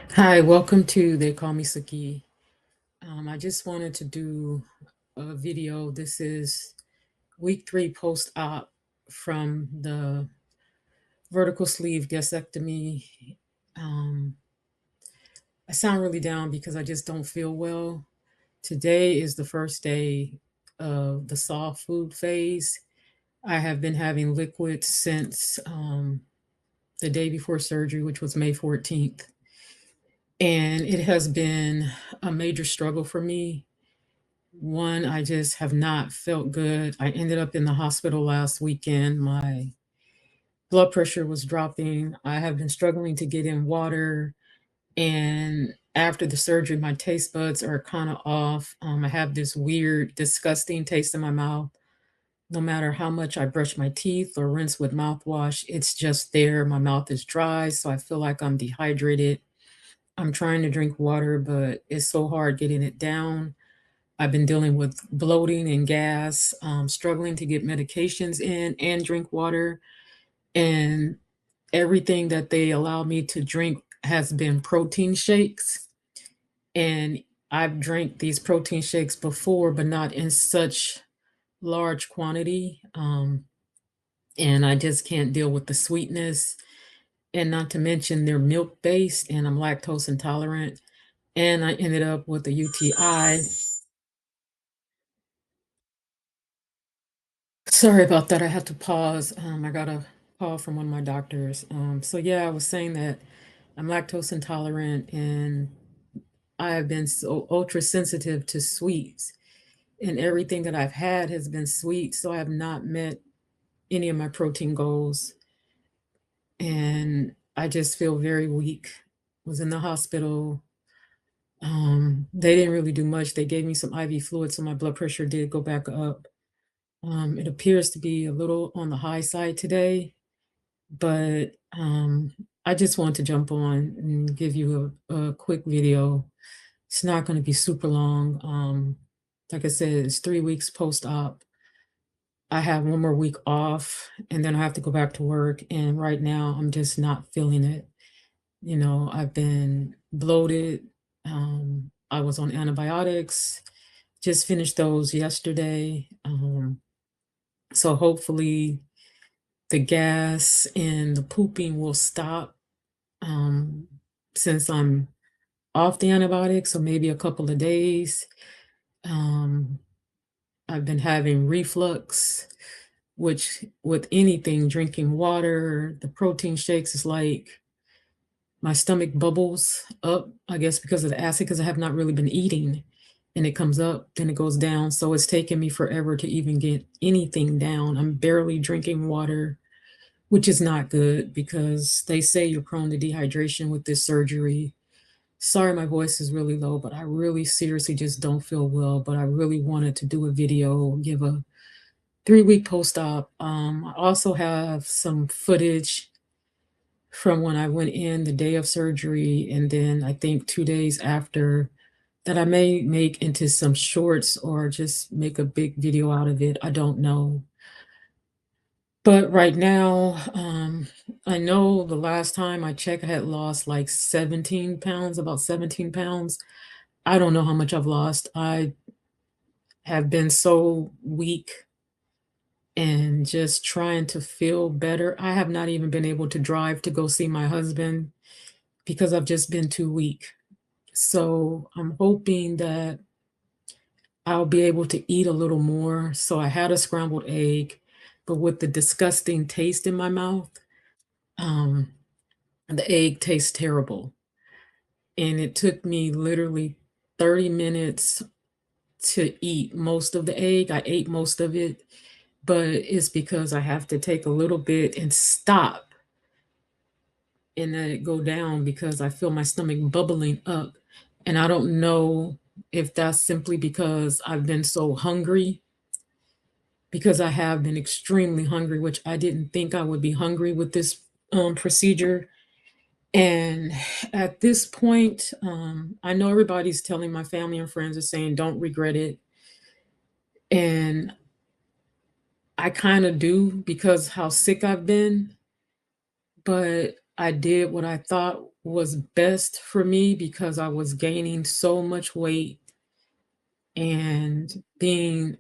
Hi, welcome to They Call Me Saki. I just wanted to do a video. This is week 3 post op from the vertical sleeve gastrectomy. Um, I sound really down because I just don't feel well. Today is the first day of the soft food phase. I have been having liquids since the day before surgery, which was May 14th. And it has been a major struggle for me. One, I just have not felt good. I ended up in the hospital last weekend. My blood pressure was dropping. I have been struggling to get in water. And after the surgery, my taste buds are kind of off. I have this weird, disgusting taste in my mouth. No matter how much I brush my teeth or rinse with mouthwash, it's just there. My mouth is dry, so I feel like I'm dehydrated. I'm trying to drink water, but it's so hard getting it down. I've been dealing with bloating and gas, struggling to get medications in and drink water. And everything that they allow me to drink has been protein shakes. And I've drank these protein shakes before, but not in such large quantity. And I just can't deal with the sweetness. And not to mention they're milk based, and I'm lactose intolerant. And I ended up with a UTI. Sorry about that. I had to pause. I got a call from one of my doctors. So yeah, I was saying that I'm lactose intolerant and I have been so ultra sensitive to sweets, and everything that I've had has been sweet. So I have not met any of my protein goals, and I just feel very weak. Was in the hospital. They didn't really do much. They gave me some IV fluid, so my blood pressure did go back up. It appears to be a little on the high side today. But I just want to jump on and give you a quick video. It's not going to be super long. Like I said, it's 3 weeks post op. I have one more week off and then I have to go back to work. And right now, I'm just not feeling it. I've been bloated. I was on antibiotics, just finished those yesterday. So hopefully, the gas and the pooping will stop um, since I'm off the antibiotics, so maybe a couple of days. Um, I've been having reflux, which with anything, drinking water, the protein shakes is like my stomach bubbles up, I guess because of the acid, because I have not really been eating. And it comes up, then it goes down. So it's taken me forever to even get anything down. I'm barely drinking water, which is not good because they say you're prone to dehydration with this surgery. Sorry, my voice is really low, but I really seriously just don't feel well. But I really wanted to do a video, give a 3 week post op. I also have some footage from when I went in the day of surgery, and then I think 2 days after that I may make into some shorts or just make a big video out of it. I don't know. But right now, I know the last time I checked, I had lost like 17 pounds, about 17 pounds. I don't know how much I've lost. I have been so weak and just trying to feel better. I have not even been able to drive to go see my husband because I've just been too weak. So I'm hoping that I'll be able to eat a little more. So I had a scrambled egg, but with the disgusting taste in my mouth, um, the egg tastes terrible. And it took me literally 30 minutes to eat most of the egg. I ate most of it, but it's because I have to take a little bit and stop and let it go down because I feel my stomach bubbling up. And I don't know if that's simply because I've been so hungry, because I have been extremely hungry, which I didn't think I would be hungry with this procedure. And at this point, I know everybody's telling my family and friends are saying, don't regret it. And I kind of do because how sick I've been, but I did what I thought was best for me because I was gaining so much weight and being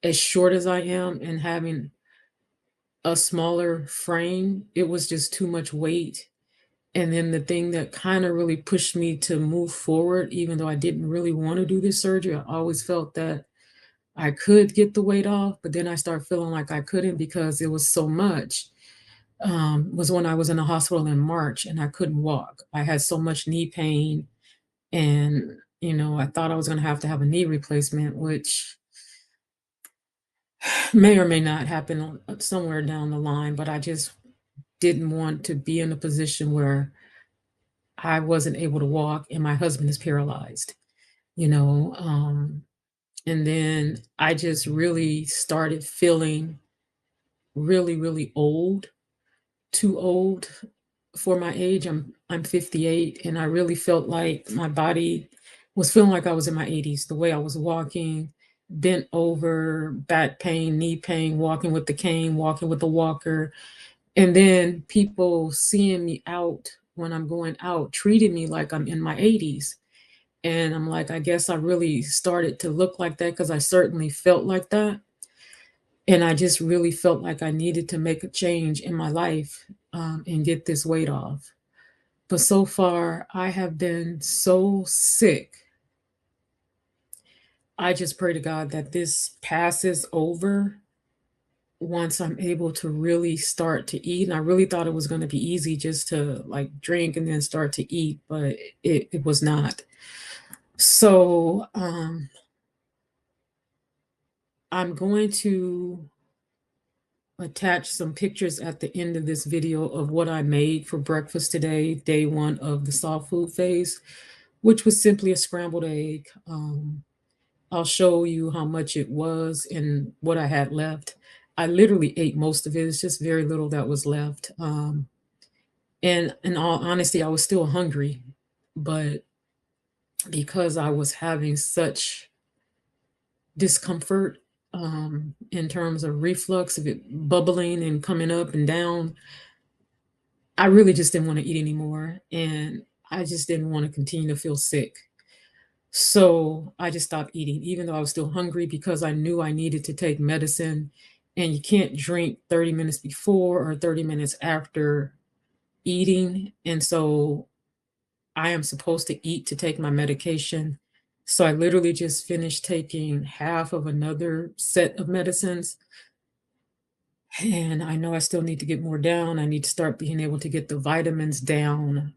as short as I am and having a smaller frame, it was just too much weight. And then the thing that kind of really pushed me to move forward, even though I didn't really want to do this surgery, I always felt that I could get the weight off, but then I started feeling like I couldn't because it was so much. Was when I was in the hospital in March and I couldn't walk. I had so much knee pain, and I thought I was going to have a knee replacement, which may or may not happen somewhere down the line. But I just didn't want to be in a position where I wasn't able to walk and my husband is paralyzed. You know, and then I just really started feeling really, really old, too old for my age. I'm 58, and I really felt like my body was feeling like I was in my 80s. The way I was walking, bent over, back pain, knee pain, walking with the cane, walking with the walker, and then people seeing me out when I'm going out, treating me like I'm in my 80s. And I'm like, I guess I really started to look like that because I certainly felt like that. And I just really felt like I needed to make a change in my life, and get this weight off. But so far, I have been so sick. I just pray to God that this passes over once I'm able to really start to eat. And I really thought it was going to be easy just to like drink and then start to eat, but it was not. So I'm going to attach some pictures at the end of this video of what I made for breakfast today, day one of the soft food phase, which was simply a scrambled egg. I'll show you how much it was and what I had left. I literally ate most of it. It's just very little that was left. And in all honesty, I was still hungry, but because I was having such discomfort, in terms of reflux of it bubbling and coming up and down, I really just didn't want to eat anymore. And I just didn't want to continue to feel sick. So I just stopped eating, even though I was still hungry because I knew I needed to take medicine. And you can't drink 30 minutes before or 30 minutes after eating. And so I am supposed to eat to take my medication. So I literally just finished taking half of another set of medicines. And I know I still need to get more down. I need to start being able to get the vitamins down.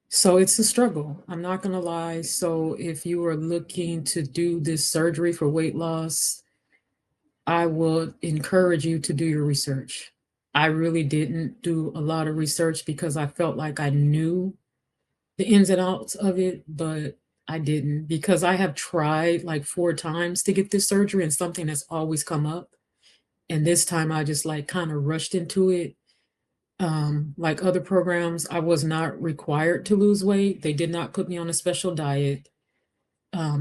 So it's a struggle. I'm not going to lie. So if you are looking to do this surgery for weight loss, I would encourage you to do your research. I really didn't do a lot of research because I felt like I knew the ins and outs of it, but I didn't because I have tried like 4 times to get this surgery and something has always come up. And this time I just like kind of rushed into it. Like other programs, I was not required to lose weight. They did not put me on a special diet.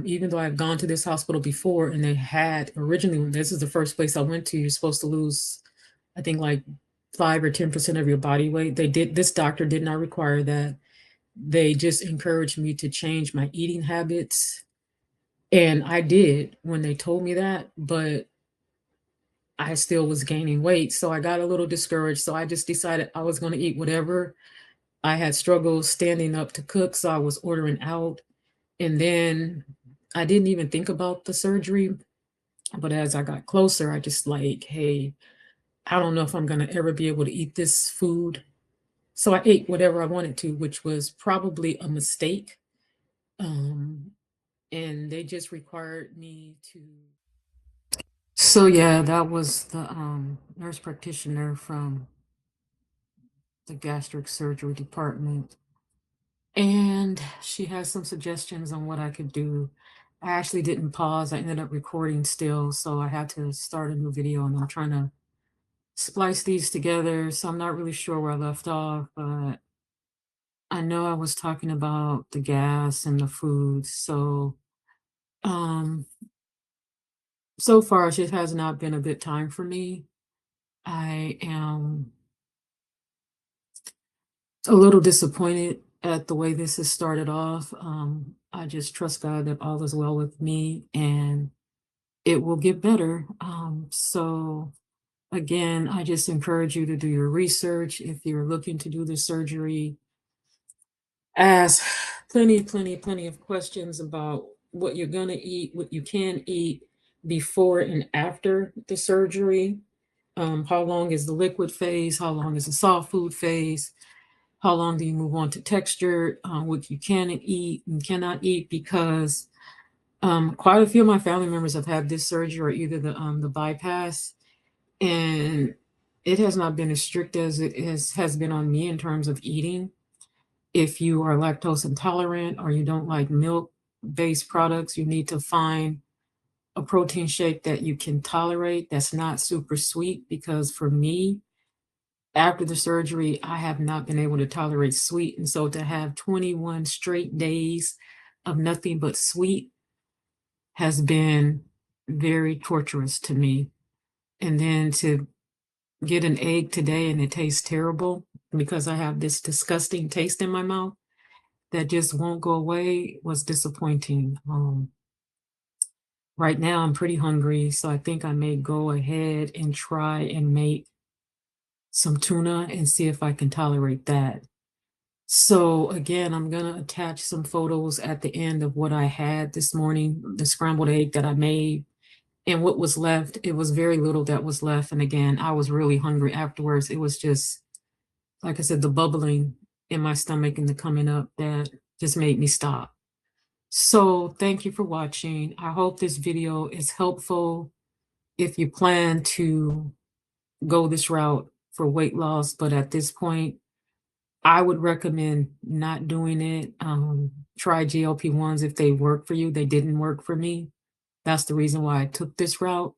Even though I've gone to this hospital before and they had originally, when this is the first place I went to, you're supposed to lose, I think like 5 or 10% of your body weight. This doctor did not require that. They just encouraged me to change my eating habits. And I did when they told me that, but I still was gaining weight. So I got a little discouraged. So I just decided I was going to eat whatever. I had struggles standing up to cook, so I was ordering out. And then I didn't even think about the surgery. But as I got closer, I just like, hey, I don't know if I'm going to ever be able to eat this food. So I ate whatever I wanted to, which was probably a mistake. Um, and they just required me to. So yeah, that was the nurse practitioner from the gastric surgery department. And she has some suggestions on what I could do. I actually didn't pause. I ended up recording still, so I had to start a new video and I'm trying to splice these together. So I'm not really sure where I left off, but I know I was talking about the gas and the food. Um so far it just has not been a good time for me. I am a little disappointed at the way this has started off. I just trust God that all is well with me and it will get better. So again, I just encourage you to do your research. If you're looking to do the surgery, ask plenty of questions about what you're going to eat, what you can eat before and after the surgery. How long is the liquid phase? How long is the soft food phase? How long do you move on to texture? What you can eat and cannot eat? Because quite a few of my family members have had this surgery or either the bypass, and it has not been as strict as it has been on me in terms of eating. If you are lactose intolerant or you don't like milk-based products, you need to find a protein shake that you can tolerate that's not super sweet, because for me, after the surgery, I have not been able to tolerate sweet, and so to have 21 straight days of nothing but sweet has been very torturous to me. And then to get an egg today and it tastes terrible because I have this disgusting taste in my mouth that just won't go away was disappointing. Right now I'm pretty hungry, so I think I may go ahead and try and make some tuna and see if I can tolerate that. So again, I'm gonna attach some photos at the end of what I had this morning, the scrambled egg that I made, and what was left. It was very little that was left, and again, I was really hungry afterwards. It was just, like I said, the bubbling in my stomach and the coming up that just made me stop. So thank you for watching. I hope this video is helpful if you plan to go this route for weight loss, but at this point, I would recommend not doing it. Try GLP-1s if they work for you. They didn't work for me. That's the reason why I took this route.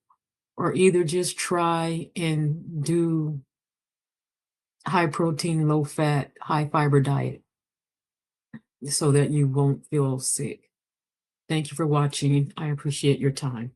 Or either just try and do high protein, low fat, high fiber diet so that you won't feel sick. Thank you for watching. I appreciate your time.